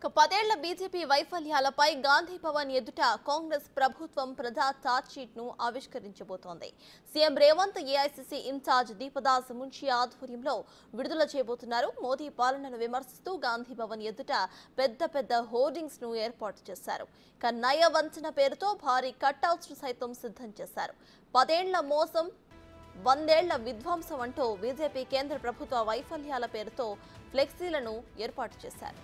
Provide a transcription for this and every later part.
10 ఏళ్ల బీజేపీ వైఫల్యాలపై గాంధీ భవన్ ఎదుట కాంగ్రెస్ ప్రభుత్వం ప్రజా ఛార్జ్షీట్ ను ఆవిష్కరించబోతోంది. CM Revanth AICC in charge Deepa Das Munshi ఆధ్వర్యంలో విడుదల చేయబోతున్నారు. మోదీ పాలనను విమర్శిస్తూ గాంధీ భవన్ ఎదుట పెద్ద హోర్డింగ్స్ ను ఏర్పాటు చేశారు. నయ వంచన పేరుతో భారీ కట్అవుట్స్ ను సైతం సిద్ధం చేశారు. 10 ఏళ్ల మోసం 100 ఏళ్ల విధ్వంసం అంటూ బీజేపీ కేంద్ర ప్రభుత్వ వైఫల్యాల పేరుతో ఫ్లెక్సీలను ఏర్పాటు చేశారు.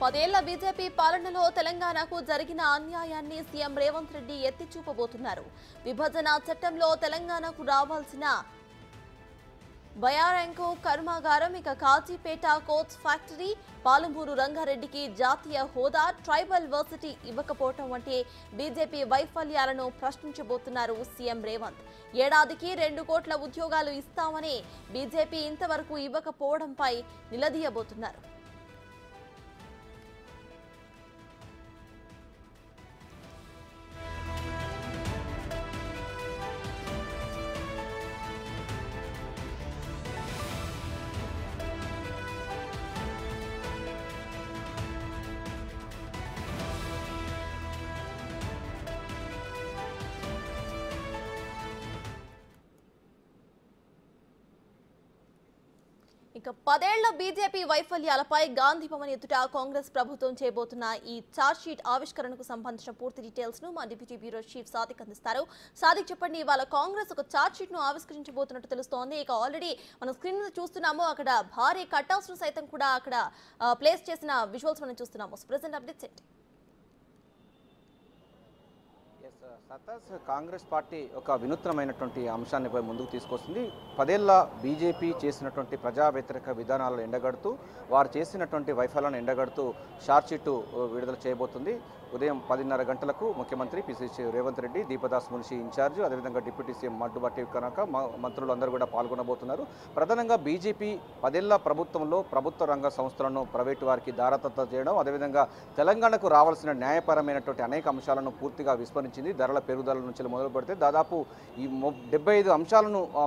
పదేళ్ల బీజేపీ పాలనలో తెలంగాణకు జరిగిన అన్యాయాన్ని సీఎం రేవంత్ రెడ్డి ఎత్తి చూపబోతున్నారు. విభజన చట్టంలో తెలంగాణకు రావాల్సిన బయారంకో కర్మాగారం, కాజీపేట కోచ్ ఫ్యాక్టరీ, పాలమూరు రంగారెడ్డికి జాతీయ హోదా, ట్రైబల్ వర్సిటీ ఇవ్వకపోవటం వంటి బీజేపీ వైఫల్యాలను ప్రశ్నించబోతున్నారు సీఎం రేవంత్. ఏడాదికి 2 కోట్ల ఉద్యోగాలు ఇస్తామని బీజేపీ ఇంతవరకు ఇవ్వకపోవడంపై నిలదీయబోతున్నారు. ఇక 10 ఏళ్ల బీజేపీ వైఫల్యాలపై గాంధీ భవన్ ఎదుట కాంగ్రెస్ ప్రభుత్వం చేయబోతున్న ఈ ఛార్జ్షీట్ ఆవిష్కరణకు సంబంధించిన పూర్తి డీటెయిల్స్ ను మా డిప్యూటీ బ్యూరో చీఫ్ సాదిక్ అందిస్తారు. సాదిక్, చెప్పండి, ఇవాళ కాంగ్రెస్ ఒక ఛార్జ్షీట్ ను ఆవిష్కరించబోతున్నట్టు తెలుస్తోంది. ఇక ఆల్రెడీ మనం స్క్రీన్ మీద చూస్తున్నాము, అక్కడ భారీ కట్అవుట్స్ ను సైతం కూడా అక్కడ ప్లేస్ చేసిన విజువల్స్ మనం చూస్తున్నాము. ప్రెజెంట్ అప్డేట్స్ ఏంటి? కాంగ్రెస్ పార్టీ ఒక వినూత్నమైనటువంటి అంశాన్ని ముందుకు తీసుకొస్తుంది. 10 ఏళ్ల బీజేపీ చేసినటువంటి ప్రజా వ్యతిరేక విధానాలను ఎండగడుతూ, వారు చేసినటువంటి వైఫల్యాలను ఎండగడుతూ ఛార్జ్షీట్ విడుదల చేయబోతుంది. ఉదయం 10:30 గంటలకు ముఖ్యమంత్రి పిసిసి రేవంత్ రెడ్డి, దీపదాస్ మున్షి ఇన్ఛార్జ్, అదేవిధంగా డిప్యూటీ సీఎం మడ్డుబట్టి కనుక మంత్రులు అందరూ కూడా పాల్గొనబోతున్నారు. ప్రధానంగా బీజేపీ 10 ఏళ్ల ప్రభుత్వంలో ప్రభుత్వ రంగ సంస్థలను ప్రైవేటు వారికి దారదత్తం చేయడం, అదేవిధంగా తెలంగాణకు రావాల్సిన న్యాయపరమైనటువంటి అనేక అంశాలను పూర్తిగా విస్మరించింది. ధరల పెరుగుదల నుంచి మొదలు పెడితే దాదాపు ఈ 75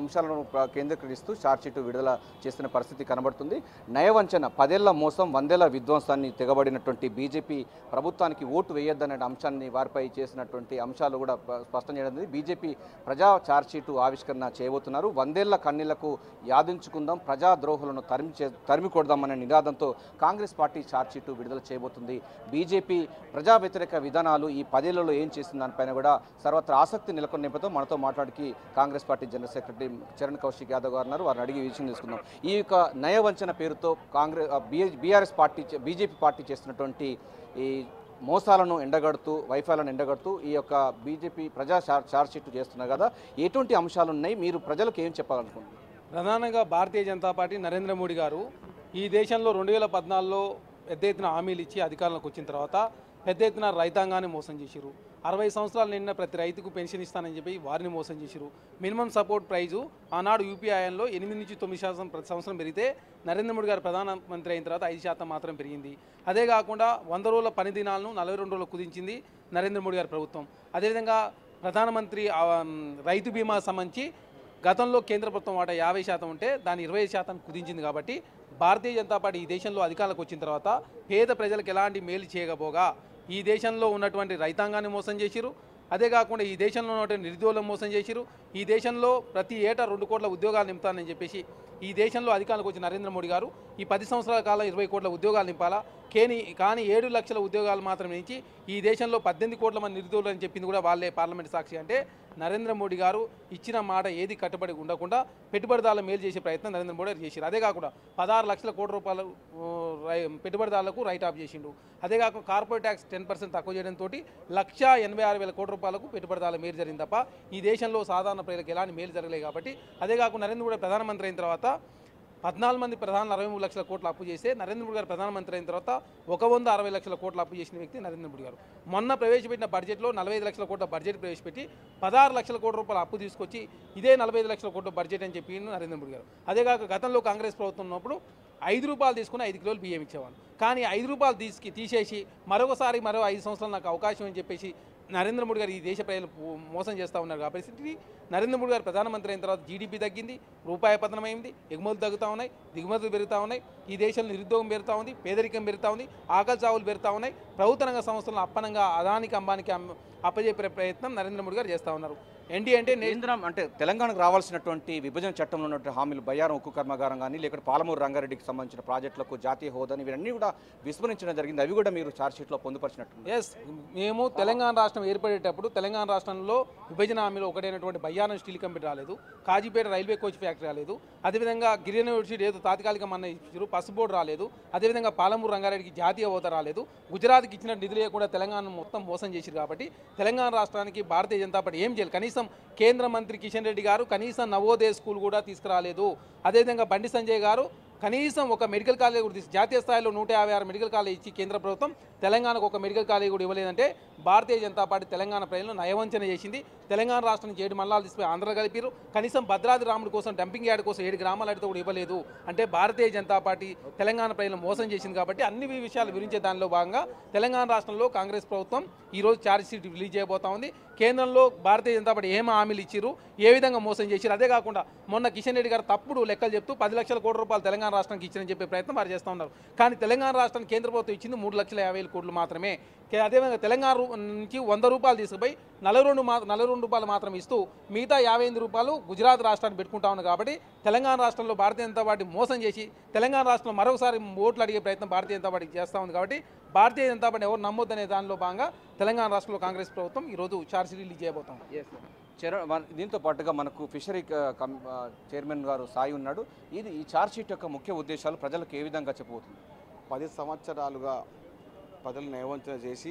అంశాలను కేంద్రీకరిస్తూ ఛార్జ్షీట్ విడుదల చేసిన పరిస్థితి కనబడుతుంది. నయవంచన, 10 ఏళ్ల మోసం, 100 ఏళ్ల విధ్వంసాన్ని తెగబడినటువంటి బీజేపీ ప్రభుత్వానికి ఓటు వేయొద్దనే అంశాన్ని వారిపై చేసినటువంటి అంశాలు కూడా స్పష్టం చేయడం. బీజేపీ ప్రజా ఛార్జ్షీట్ ఆవిష్కరణ చేయబోతున్నారు. 100 ఏళ్ల కన్నీళ్లకు యాదించుకుందాం, ప్రజాద్రోహులను తరిమి కొడదామనే నినాదంతో కాంగ్రెస్ పార్టీ ఛార్జ్షీట్ విడుదల చేయబోతుంది. బీజేపీ ప్రజా వ్యతిరేక విధానాలు ఈ 10 ఏళ్లలో ఏం చేసిన దానిపైన కూడా సర్వత్రా ఆసక్తి నెలకొన్న నేపథ్యంలో మనతో మాట్లాడికి Congress party general secretary Charan Kaushik Yadav గారు ఉన్నారు. వారిని అడిగి విషయం తీసుకుందాం. ఈ యొక్క నయవంచన పేరుతో బీజేపీ పార్టీ చేస్తున్నటువంటి ఈ మోసాలను ఎండగడుతూ, వైఫల్యాలను ఎండగడుతూ ఈ యొక్క బీజేపీ ప్రజా ఛార్జ్షీట్ చేస్తున్నారు కదా, ఎటువంటి అంశాలు ఉన్నాయి, మీరు ప్రజలకు ఏం చెప్పాలనుకుంటున్నారు? ప్రధానంగా భారతీయ జనతా పార్టీ నరేంద్ర మోడీ గారు ఈ దేశంలో 2014లో పెద్ద ఎత్తున హామీలు ఇచ్చి అధికారంలోకి వచ్చిన తర్వాత పెద్ద ఎత్తున రైతాంగాన్ని మోసం చేసిరు. 60 సంవత్సరాలు నిన్న ప్రతి రైతుకు పెన్షన్ ఇస్తానని చెప్పి వారిని మోసం చేసిరు. మినిమం సపోర్ట్ ప్రైజు ఆనాడు యూపీఐఎన్లో 8-9% ప్రతి సంవత్సరం పెరిగితే నరేంద్ర మోడీ గారు ప్రధానమంత్రి అయిన తర్వాత 5% మాత్రం పెరిగింది. అదే కాకుండా 100 రోజుల పని దినాలను 42 రోజులు కుదించింది నరేంద్ర మోడీ గారి ప్రభుత్వం. అదేవిధంగా ప్రధానమంత్రి రైతు బీమా సంబంధించి గతంలో కేంద్ర ప్రభుత్వం వాటా 50% ఉంటే దాన్ని 20% కుదించింది. కాబట్టి భారతీయ జనతా పార్టీ ఈ దేశంలో అధికారంలోకి వచ్చిన తర్వాత పేద ప్రజలకు ఎలాంటి మేలు చేయకపోగా ఈ దేశంలో ఉన్నటువంటి రైతాంగాన్ని మోసం చేసిరు. అదే కాకుండా ఈ దేశంలో ఉన్నటువంటి నిరుద్యోగులను మోసం చేసిరు. ఈ దేశంలో ప్రతి ఏటా 2 కోట్ల ఉద్యోగాలు నింపుతానని చెప్పేసి ఈ దేశంలో అధికారంలోకి వచ్చిన నరేంద్ర మోడీ గారు ఈ 10 సంవత్సరాల కాలం 20 కోట్ల ఉద్యోగాలు నింపాలా, కానీ 7 లక్షల ఉద్యోగాలు మాత్రం నుంచి ఈ దేశంలో 18 కోట్ల మంది నిరుద్యోగులు అని చెప్పింది కూడా వాళ్ళే పార్లమెంట్ సాక్షి. అంటే నరేంద్ర మోడీ గారు ఇచ్చిన మాట ఏది కట్టుబడి ఉండకుండా పెట్టుబడిదారుల మేలు చేసే ప్రయత్నం నరేంద్ర మోడీ గారు చేశారు. అదే కాకుండా 16 లక్షల కోట్ల రూపాయలు పెట్టుబడిదారులకు రైట్ ఆఫ్ చేసిండు. అదే కాకుండా కార్పొరేట్ ట్యాక్స్ 10% తక్కువ చేయడంతో 1,86,000 కోట్ల రూపాయలకు పెట్టుబడిదారుల మేలు జరిగింది తప్ప ఈ దేశంలో సాధారణ ప్రజలకు ఎలాంటి మేలు జరగలేదు. కాబట్టి అదే కాకుండా నరేంద్ర మోడీ ప్రధానమంత్రి అయిన తర్వాత 14 మంది ప్రధానులు 63 లక్షల కోట్ల అప్పు చేస్తే నరేంద్ర మోడీ గారు ప్రధానమంత్రి అయిన తర్వాత 160 లక్షల కోట్ల అప్పు చేసిన వ్యక్తి నరేంద్ర మోడీ గారు. మొన్న ప్రవేశపెట్టిన బడ్జెట్లో 45 లక్షల కోట్ల బడ్జెట్ ప్రవేశపెట్టి 16 లక్షల కోట్ల రూపాయల అప్పు తీసుకొచ్చి ఇదే 45 లక్షల కోట్ల బడ్జెట్ అని చెప్పి నరేంద్ర మోడీ గారు. అదేగాక గతంలో కాంగ్రెస్ ప్రభుత్వం ఉన్నప్పుడు ₹5 తీసుకుని 5 కిలోలు బియ్యం ఇచ్చేవాళ్ళు. కానీ ₹5 తీసేసి మరొకసారి మరో 5 సంవత్సరాలు నాకు అవకాశం అని చెప్పేసి నరేంద్ర మోడీ గారు ఈ దేశ ప్రజలు మోసం చేస్తూ ఉన్నారు. కాబట్టి నరేంద్ర మోడీ గారు ప్రధానమంత్రి అయిన తర్వాత జీడీపీ తగ్గింది, రూపాయి పతనమైంది, ఎగుమతులు తగ్గుతూ ఉన్నాయి, దిగుమతులు పెరుగుతూ ఉన్నాయి, ఈ దేశంలో నిరుద్యోగం పెరుగుతూ ఉంది, పేదరికం పెరుగుతూ ఉంది, ఆకలి చావులు పెరుగుతూ ఉన్నాయి. ప్రభుత్వ రంగ సంస్థలను అప్పనంగా అదానికి అంబానికి అప్పజెప్పే ప్రయత్నం నరేంద్ర మోడీ గారు చేస్తూ ఉన్నారు. ఏంటి అంటే కేంద్రం అంటే తెలంగాణకు రావాల్సినటువంటి విభజన చట్టంలో ఉన్నటువంటి హామీలు బయ్యారం ఉక్కు కర్మాగారం కానీ లేకపోతే పాలమూరు రంగారెడ్డికి సంబంధించిన ప్రాజెక్టులకు జాతీయ హోదాని ఇవన్నీ కూడా విస్మరించడం జరిగింది. అవి కూడా మీరు ఛార్జ్షీట్లో పొందుపరిచినట్టు. ఎస్, మేము తెలంగాణ రాష్ట్రం ఏర్పడేటప్పుడు తెలంగాణ రాష్ట్రంలో విభజన హామీలో ఒకటైనటువంటి బయ్యారం స్టీల్ కంపెనీ రాలేదు, కాజీపేట రైల్వే కోచ్ ఫ్యాక్టరీ రాలేదు, అదేవిధంగా గిరిజన యూనివర్సిటీ ఏదో తాత్కాలిక మన్న ఇచ్చారు, పసుపు బోర్డు రాలేదు, అదేవిధంగా పాలమూరు రంగారెడ్డికి జాతీయ హోదా రాలేదు, గుజరాత్కి ఇచ్చిన నిధులు లేకుండా తెలంగాణ మొత్తం మోసం చేశారు. కాబట్టి తెలంగాణ రాష్ట్రానికి భారతీయ జనతా పార్టీ ఏం చేయాలి? కనీసం కేంద్ర మంత్రి కిషన్ రెడ్డి గారు కనీసం నవోదయ స్కూల్ కూడా తీసుకురాలేదు. అదేవిధంగా బండి సంజయ్ గారు కనీసం ఒక మెడికల్ కాలేజ్ కూడా జాతీయ స్థాయిలో 156 మెడికల్ కాలేజ్ ఇచ్చి కేంద్ర ప్రభుత్వం తెలంగాణకు ఒక మెడికల్ కాలేజ్ కూడా ఇవ్వలేదంటే భారతీయ జనతా పార్టీ తెలంగాణ ప్రజలను నయవంచన చేసింది. తెలంగాణ రాష్ట్రం 7 మండలాలు తీసుకుని ఆంధ్ర కలిపారు. కనీసం భద్రాద్రి రాముడి కోసం డంపింగ్ యార్డ్ కోసం 7 గ్రామాలు అడిగితే కూడా ఇవ్వలేదు. అంటే భారతీయ జనతా పార్టీ తెలంగాణ ప్రజలను మోసం చేసింది. కాబట్టి అన్ని విషయాలు వివరించే దానిలో భాగంగా తెలంగాణ రాష్ట్రంలో కాంగ్రెస్ ప్రభుత్వం ఈరోజు ఛార్జ్షీట్ రిలీజ్ చేయబోతా ఉంది. కేంద్రంలో భారతీయ జనతా పార్టీ ఏం హామీలు ఇచ్చారు, ఏ విధంగా మోసం చేశారు, అదే కాకుండా మొన్న కిషన్ రెడ్డి గారు తప్పుడు లెక్కలు చెప్తూ 10 లక్షల కోట్ల రూపాయలు తెలంగాణ రాష్ట్రానికి ఇచ్చారని చెప్పే ప్రయత్నం వారు చేస్తూ ఉన్నారు. కానీ తెలంగాణ రాష్ట్రానికి కేంద్ర ప్రభుత్వం ఇచ్చింది 3,50,000 కోట్లు మాత్రమే. అదేవిధంగా తెలంగాణ నుంచి ₹100 తీసుకుపోయి ₹42 మాత్రం ఇస్తూ మిగతా ₹58 గుజరాత్ రాష్ట్రాన్ని పెట్టుకుంటా ఉన్నారు. కాబట్టి తెలంగాణ రాష్ట్రంలో భారతీయ జనతా పార్టీ మోసం చేసి తెలంగాణ రాష్ట్రంలో మరొకసారి ఓట్లు అడిగే ప్రయత్నం భారతీయ జనతా పార్టీ చేస్తూ ఉంది. కాబట్టి భారతీయ జనతా పార్టీ ఎవరు నమ్మొద్దనే దానిలో భాగంగా తెలంగాణ రాష్ట్రంలో కాంగ్రెస్ ప్రభుత్వం ఈరోజు ఛార్జ్షీట్ రిలీజ్ చేయబోతాం. దీంతో పాటుగా మనకు ఫిషరీ చైర్మన్ గారు సాయి ఉన్నాడు. ఈ ఛార్జ్షీట్ యొక్క ముఖ్య ఉద్దేశాలు ప్రజలకు ఏ విధంగా చెప్పబోతుంది? 10 సంవత్సరాలుగా ప్రజలను నయవంచన చేసి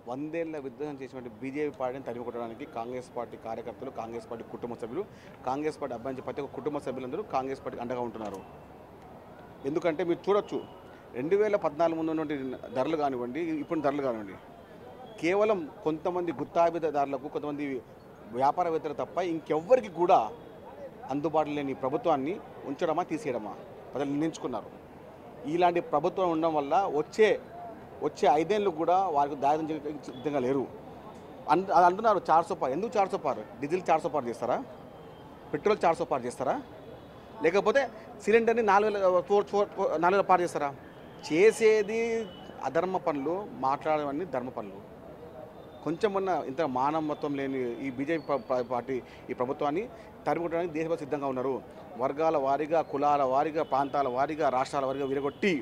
100 ఏళ్ల విధ్వంసం చేసినటువంటి బీజేపీ పార్టీని తరిమికొట్టడానికి కాంగ్రెస్ పార్టీ కార్యకర్తలు, కాంగ్రెస్ పార్టీ కుటుంబ సభ్యులు, కాంగ్రెస్ పార్టీ అభ్యర్థి ప్రతి ఒక్క కుటుంబ సభ్యులందరూ కాంగ్రెస్ పార్టీ అండగా ఉంటున్నారు. ఎందుకంటే మీరు చూడొచ్చు 2014 ముందు ఉన్నటువంటి ధరలు కానివ్వండి, ఇప్పుడు ధరలు కానివ్వండి, కేవలం కొంతమంది గుత్తాబిదారులకు, కొంతమంది వ్యాపారవేత్తలు తప్ప ఇంకెవ్వరికి కూడా అందుబాటులో లేని ప్రభుత్వాన్ని ఉంచడమా తీసేయడమా ప్రజలు నిర్ణయించుకున్నారు. ఇలాంటి ప్రభుత్వం ఉండడం వల్ల వచ్చే 5 ఏళ్ళు కూడా వారికి దారి సిద్ధంగా లేరు. అంటున్నారు 400 పార్. ఎందుకు 400 పార్? డీజిల్ 400 పార్ చేస్తారా? పెట్రోల్ 400 పార్ చేస్తారా? లేకపోతే సిలిండర్ని 4,000 పార్ చేస్తారా? చేసేది అధర్మ పనులు, మాట్లాడేవన్నీ ధర్మ పనులు. కొంచెమన్నా ఇంత మానవత్వం లేని ఈ బీజేపీ పార్టీ ఈ ప్రభుత్వాన్ని తరిమికొట్టడానికి దేశంలో సిద్ధంగా ఉన్నారు. వర్గాల వారీగా, కులాల వారీగా, ప్రాంతాల వారీగా, రాష్ట్రాల వారీగా విరగొట్టి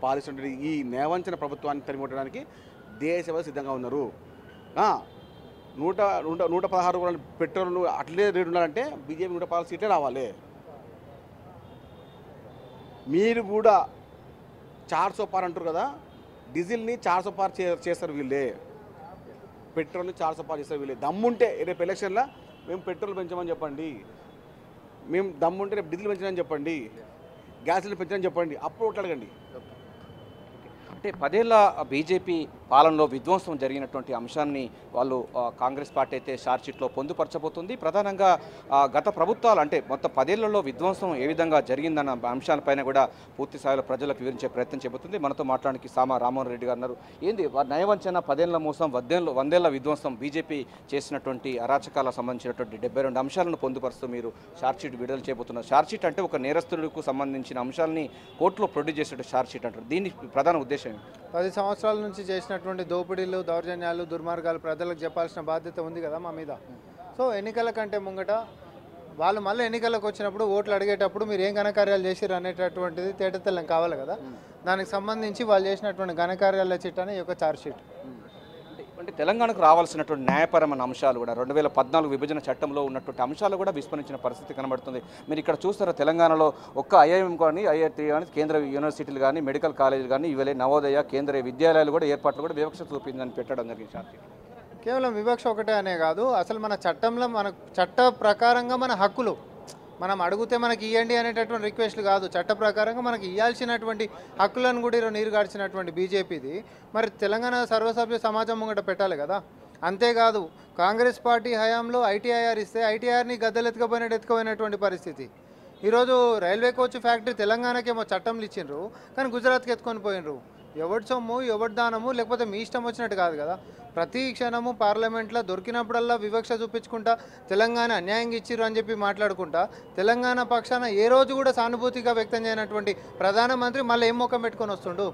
పాలిస్తున్న ఈ నేవంచన ప్రభుత్వాన్ని తరిమికొట్టడానికి దేశంలో సిద్ధంగా ఉన్నారు. 116 పెట్రోల్ అట్లే రేటు ఉండాలంటే బీజేపీ 116 సీట్లే రావాలి. మీరు కూడా 400 పార్ అంటారు కదా, డీజిల్ని 400 పార్ చేస్తారు వీళ్ళే, పెట్రోల్ని 400 పార్ చేస్తారు వీళ్ళే. దమ్ముంటే రేపు ఎలక్షన్లో మేము పెట్రోల్ పెంచామని చెప్పండి, మేము దమ్ముంటే రేపు డీజిల్ పెంచామని చెప్పండి, గ్యాస్లు పెంచామని చెప్పండి, అప్పుడు ఓట్లు అడగండి. అంటే 10 ఏళ్ల బీజేపీ పాలనలో విధ్వంసం జరిగినటువంటి అంశాన్ని వాళ్ళు కాంగ్రెస్ పార్టీ అయితే ఛార్జ్షీట్లో పొందుపరచబోతుంది. ప్రధానంగా గత ప్రభుత్వాలు అంటే మొత్తం 10 ఏళ్లలో విధ్వంసం ఏ విధంగా జరిగిందన్న అంశాలపైన కూడా పూర్తి స్థాయిలో ప్రజలకు వివరించే ప్రయత్నం చెబుతుంది. మనతో మాట్లాడడానికి సామా రామ్మోహన్ రెడ్డి గారు ఉన్నారు. ఏంది నయవంచన, 10 ఏళ్ల మోసం, 100 ఏళ్ల విధ్వంసం, బీజేపీ చేసినటువంటి అరాచకాలకు సంబంధించినటువంటి 72 అంశాలను పొందుపరుస్తూ మీరు ఛార్జ్షీట్ విడుదల చేయబోతున్నారు. ఛార్జ్షీట్ అంటే ఒక నేరస్తులకు సంబంధించిన అంశాలని కోర్టులో ప్రొడ్యూస్ చేసే ఛార్జ్షీట్ అంటారు. దీని ప్రధాన ఉద్దేశం 10 సంవత్సరాల నుంచి చేసినటువంటి దోపిడీలు, దౌర్జన్యాలు, దుర్మార్గాలు ప్రజలకు చెప్పాల్సిన బాధ్యత ఉంది కదా మా మీద. సో ఎన్నికల కంటే ముంగట వాళ్ళు మళ్ళీ ఎన్నికలకు వచ్చినప్పుడు ఓట్లు అడిగేటప్పుడు మీరు ఏం ఘనకార్యాలు చేసిరు అనేటటువంటిది తేటతెల్లం కావాలి కదా. దానికి సంబంధించి వాళ్ళు చేసినటువంటి ఘనకార్యాల చిట్టానే ఈ యొక్క ఛార్జ్షీట్. అంటే తెలంగాణకు రావాల్సినటువంటి న్యాయపరమైన అంశాలు కూడా 2014 విభజన చట్టంలో ఉన్నటువంటి అంశాలు కూడా విస్మరించిన పరిస్థితి కనబడుతుంది. మీరు ఇక్కడ చూస్తారా, తెలంగాణలో ఒక్క ఐఐఎం కానీ, ఐఐటి కానీ, కేంద్ర యూనివర్సిటీలు కానీ, మెడికల్ కాలేజీలు కానీ, ఇవే నవోదయ కేంద్రీయ విద్యాలయాలు కూడా ఏర్పాట్లు కూడా వివక్ష చూపిందని పెట్టడం జరిగింది. కేవలం వివక్ష ఒకటే అనే కాదు, అసలు మన చట్టంలో మన చట్ట ప్రకారంగా మన హక్కులు మనం అడిగితే మనకి ఇవ్వండి అనేటటువంటి రిక్వెస్ట్లు కాదు, చట్ట ప్రకారంగా మనకి ఇవ్వాల్సినటువంటి హక్కులను కూడా నీరు గార్చినటువంటి బీజేపీది మరి తెలంగాణ సర్వసభ్య సమాజం ముంగట పెట్టాలి కదా. అంతేకాదు కాంగ్రెస్ పార్టీ హయాంలో ఐటీఐఆర్ ఇస్తే ఐటీఐఆర్ని గద్దెలు ఎత్తుకపోయినటువంటి పరిస్థితి. ఈరోజు రైల్వే కోచ్ ఫ్యాక్టరీ తెలంగాణకేమో చట్టంలు ఇచ్చిండ్రు, కానీ గుజరాత్కి ఎత్తుకొని పోయినరు. ఎవరి సొమ్ము ఎవరి దానము, లేకపోతే మీ ఇష్టం వచ్చినట్టు కాదు కదా. ప్రతి క్షణము పార్లమెంట్లో దొరికినప్పుడల్లా వివక్ష చూపించుకుంటా తెలంగాణ అన్యాయంగా ఇచ్చిర్రు అని చెప్పి మాట్లాడుకుంటా తెలంగాణ పక్షాన ఏ రోజు కూడా సానుభూతిగా వ్యక్తం చేయనటువంటి ప్రధానమంత్రి మళ్ళీ ఏం ముఖం పెట్టుకొని వస్తుండు?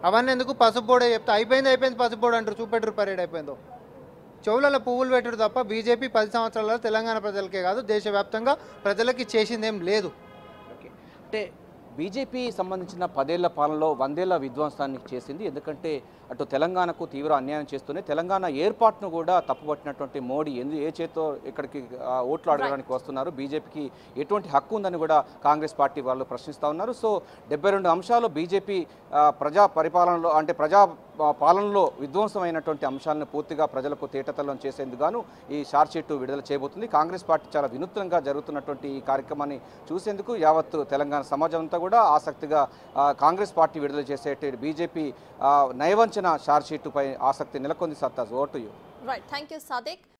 అవన్నీ ఎందుకు? పసుపు బోర్డే చెప్తా, అయిపోయింది పసుపు బోర్డు అంటారు. చూపెట్టరు పరేడ్ అయిపోయిందో. చెవులలో పువ్వులు పెట్టరు తప్ప బీజేపీ 10 సంవత్సరాలలో తెలంగాణ ప్రజలకే కాదు దేశవ్యాప్తంగా ప్రజలకి చేసిందేం లేదు. ఓకే, అంటే బీజేపీ సంబంధించిన 10 ఏళ్ల పాలనలో 100 ఏళ్ల విధ్వంసాన్ని చేసింది. ఎందుకంటే అటు తెలంగాణకు తీవ్ర అన్యాయం చేస్తూనే తెలంగాణ ఏర్పాటును కూడా తప్పుపట్టినటువంటి మోడీ ఏ చేతో ఇక్కడికి ఓట్లు అడగడానికి వస్తున్నారు, బీజేపీకి ఎటువంటి హక్కు ఉందని కూడా కాంగ్రెస్ పార్టీ వాళ్ళు ప్రశ్నిస్తూ ఉన్నారు. సో 72 అంశాలు బీజేపీ ప్రజా పరిపాలనలో అంటే ప్రజా పాలనలో విధ్వంసమైనటువంటి అంశాలను పూర్తిగా ప్రజలకు తేటతల్లం చేసేందుకు గాను ఈ షార్ట్షీట్ విడుదల చేయబోతుంది. కాంగ్రెస్ పార్టీ చాలా వినూత్నంగా జరుగుతున్నటువంటి ఈ కార్యక్రమాన్ని చూసేందుకు యావత్తు తెలంగాణ సమాజం అంతా కూడా ఆసక్తిగా కాంగ్రెస్ పార్టీ విడుదల చేసే బీజేపీ నయవంచన షార్ట్షీట్ పై ఆసక్తి నెలకొంది. సత్తాజ్, over to you. Right, thank you Sadiq.